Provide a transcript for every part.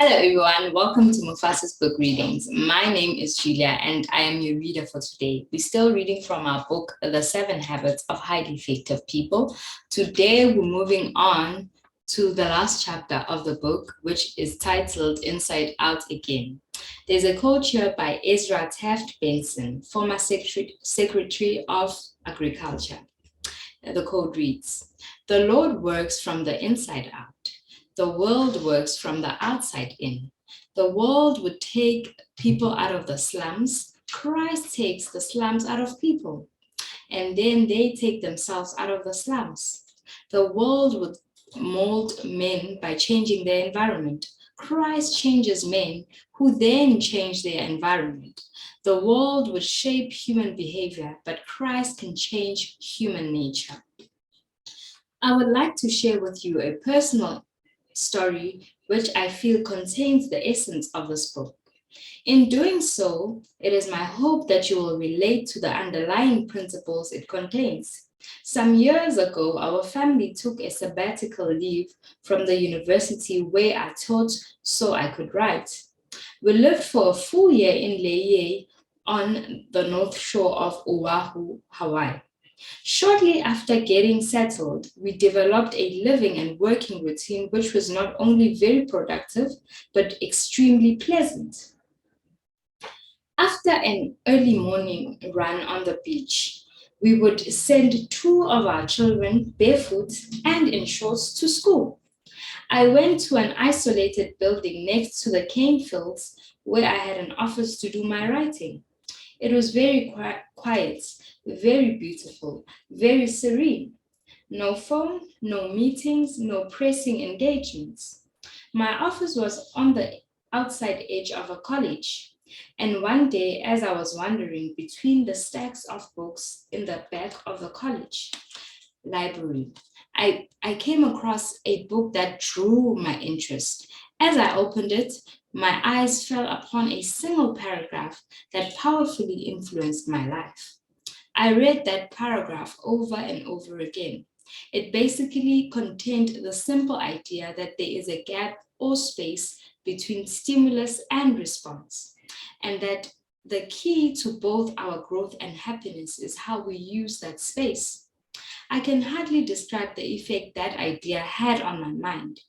Hello, everyone. Welcome to Mufasa's book readings. My name is Julia, and I am your reader for today. We're still reading from our book, The 7 Habits of Highly Effective People. Today, we're moving on to the last chapter of the book, which is titled Inside Out Again. There's a quote here by Ezra Taft Benson, former Secretary of Agriculture. The quote reads, "The Lord works from the inside out. The world works from the outside in. The world would take people out of the slums. Christ takes the slums out of people. And then they take themselves out of the slums. The world would mold men by changing their environment. Christ changes men who then change their environment. The world would shape human behavior, but Christ can change human nature." I would like to share with you a personal story which I feel contains the essence of this book. In doing so, it is my hope that you will relate to the underlying principles it contains. Some years ago, our family took a sabbatical leave from the university where I taught so I could write. We lived for a full year in Laie on the north shore of Oahu, Hawaii. Shortly after getting settled, we developed a living and working routine which was not only very productive, but extremely pleasant. After an early morning run on the beach, we would send 2 of our children barefoot and in shorts to school. I went to an isolated building next to the cane fields where I had an office to do my writing. It was very quiet, very beautiful, very serene. No phone, no meetings, no pressing engagements. My office was on the outside edge of a college. And one day, as I was wandering between the stacks of books in the back of the college library, I came across a book that drew my interest. As I opened it, my eyes fell upon a single paragraph that powerfully influenced my life. I read that paragraph over and over again. It basically contained the simple idea that there is a gap or space between stimulus and response, and that the key to both our growth and happiness is how we use that space. I can hardly describe the effect that idea had on my mind.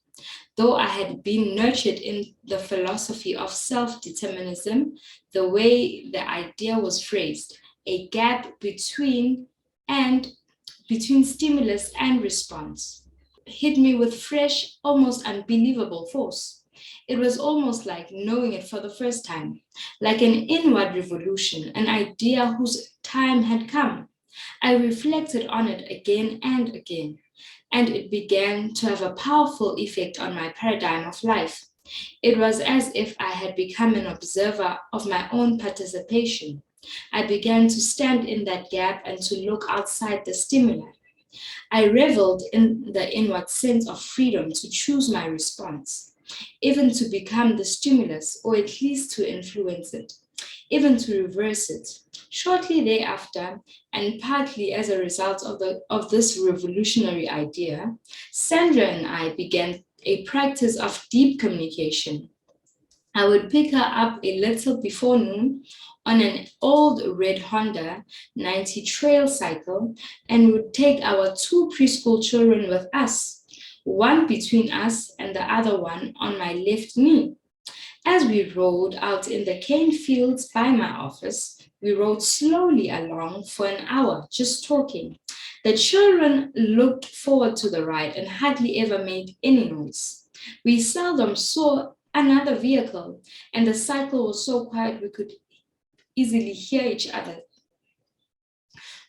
Though I had been nurtured in the philosophy of self-determinism, the way the idea was phrased, a gap between stimulus and response, hit me with fresh, almost unbelievable force. It was almost like knowing it for the first time, like an inward revolution, an idea whose time had come. I reflected on it again and again, and it began to have a powerful effect on my paradigm of life. It was as if I had become an observer of my own participation. I began to stand in that gap and to look outside the stimuli. I reveled in the inward sense of freedom to choose my response, even to become the stimulus, or at least to influence it, even to reverse it. Shortly thereafter, and partly as a result of this revolutionary idea, Sandra and I began a practice of deep communication. I would pick her up a little before noon on an old red Honda 90 trail cycle and would take our 2 preschool children with us, one between us and the other one on my left knee. As we rode out in the cane fields by my office, we rode slowly along for an hour, just talking. The children looked forward to the ride and hardly ever made any noise. We seldom saw another vehicle, and the cycle was so quiet we could easily hear each other.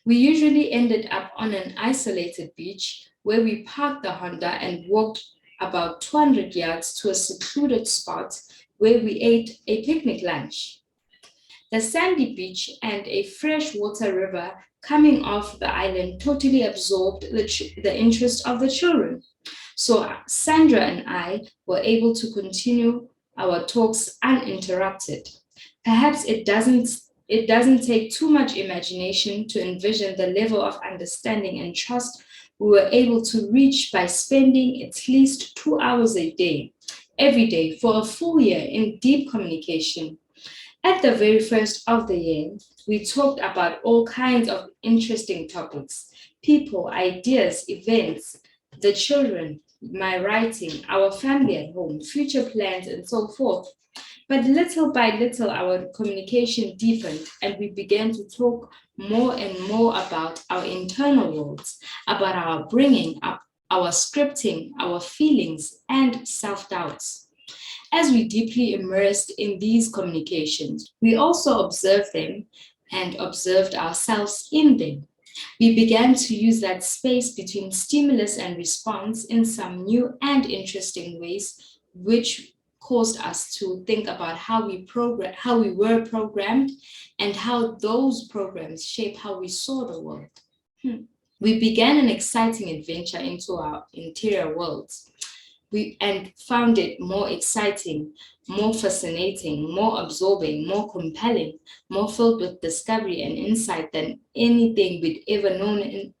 We usually ended up on an isolated beach where we parked the Honda and walked about 200 yards to a secluded spot where we ate a picnic lunch. The sandy beach and a freshwater river coming off the island totally absorbed the interest of the children. So Sandra and I were able to continue our talks uninterrupted. Perhaps it doesn't take too much imagination to envision the level of understanding and trust we were able to reach by spending at least 2 hours a day every day for a full year in deep communication. At the very first of the year, we talked about all kinds of interesting topics: people, ideas, events, the children, my writing, our family at home, future plans, and so forth. But little by little, our communication deepened, and we began to talk more and more about our internal worlds, about our bringing up, our scripting, our feelings, and self doubts. As we deeply immersed in these communications, we also observed them and observed ourselves in them. We began to use that space between stimulus and response in some new and interesting ways, which caused us to think about how we were programmed and how those programs shape how we saw the world. We began an exciting adventure into our interior worlds. And found it more exciting, more fascinating, more absorbing, more compelling, more filled with discovery and insight than anything we'd ever known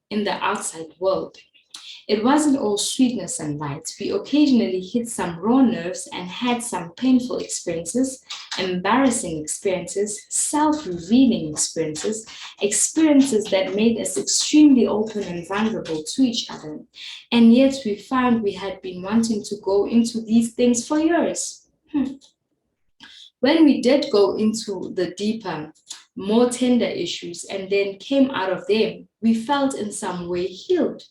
in the outside world. It wasn't all sweetness and light. We occasionally hit some raw nerves and had some painful experiences, embarrassing experiences, self revealing experiences, experiences that made us extremely open and vulnerable to each other. And yet we found we had been wanting to go into these things for years. When we did go into the deeper, more tender issues and then came out of them, we felt in some way healed.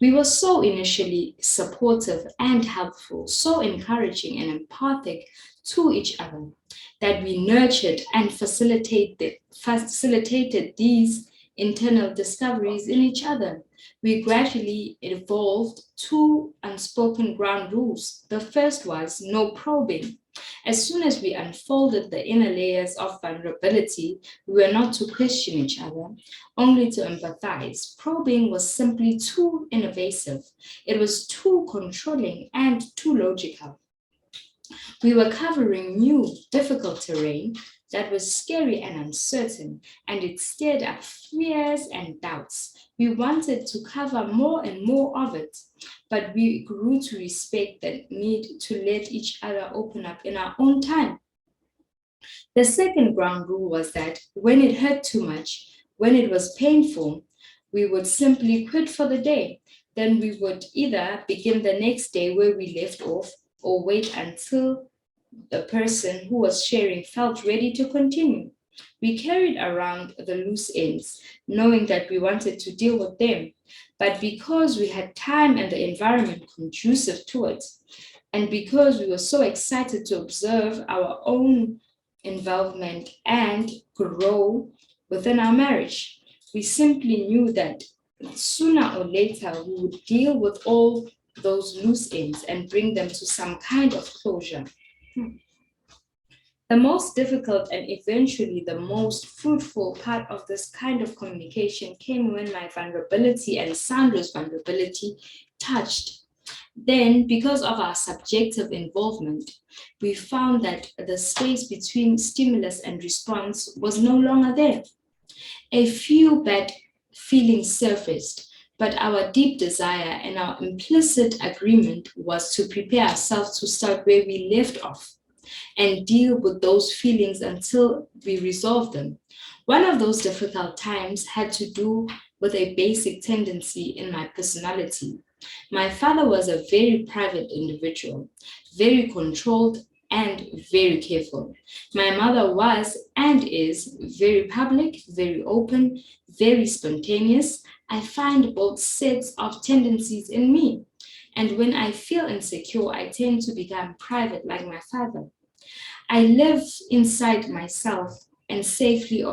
We were so initially supportive and helpful, so encouraging and empathic to each other that we nurtured and facilitated these internal discoveries in each other. We gradually evolved two unspoken ground rules. The first was no probing. As soon as we unfolded the inner layers of vulnerability, we were not to question each other, only to empathize. Probing was simply too invasive. It was too controlling and too logical. We were covering new, difficult terrain that was scary and uncertain, and it stirred up fears and doubts. We wanted to cover more and more of it, but we grew to respect the need to let each other open up in our own time. The second ground rule was that when it hurt too much, when it was painful, we would simply quit for the day. Then we would either begin the next day where we left off or wait until the person who was sharing felt ready to continue. We carried around the loose ends, knowing that we wanted to deal with them. But because we had time and the environment conducive to it, and because we were so excited to observe our own involvement and grow within our marriage, we simply knew that sooner or later we would deal with all those loose ends and bring them to some kind of closure. The most difficult and eventually the most fruitful part of this kind of communication came when my vulnerability and Sandra's vulnerability touched. Then, because of our subjective involvement, we found that the space between stimulus and response was no longer there. A few bad feelings surfaced, but our deep desire and our implicit agreement was to prepare ourselves to start where we left off and deal with those feelings until we resolve them. One of those difficult times had to do with a basic tendency in my personality. My father was a very private individual, very controlled and very careful. My mother was and is very public, very open, very spontaneous. I find both sets of tendencies in me. And when I feel insecure, I tend to become private like my father. I live inside myself and safely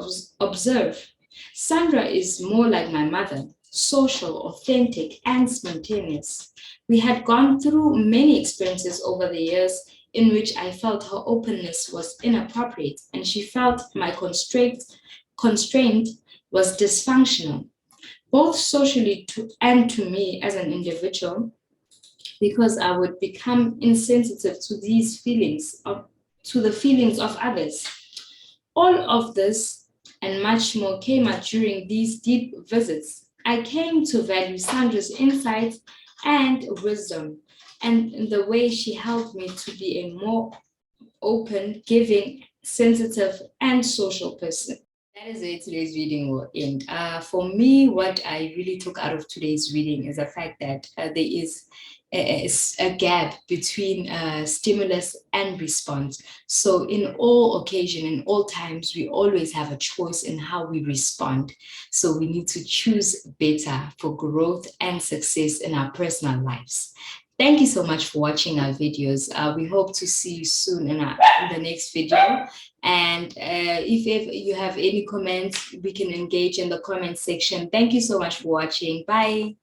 observe. Sandra is more like my mother, social, authentic, and spontaneous. We had gone through many experiences over the years in which I felt her openness was inappropriate and she felt my constraint was dysfunctional, both socially and to me as an individual, because I would become insensitive to the feelings of others. All of this and much more came out during these deep visits. I came to value Sandra's insight and wisdom, and the way she helped me to be a more open, giving, sensitive, and social person. That is where today's reading will end. For me, what I really took out of today's reading is the fact that there is a gap between stimulus and response. So in all occasion, in all times, we always have a choice in how we respond. So we need to choose better for growth and success in our personal lives. Thank you so much for watching our videos. We hope to see you soon in the next video. And if you have any comments, we can engage in the comment section. Thank you so much for watching. Bye.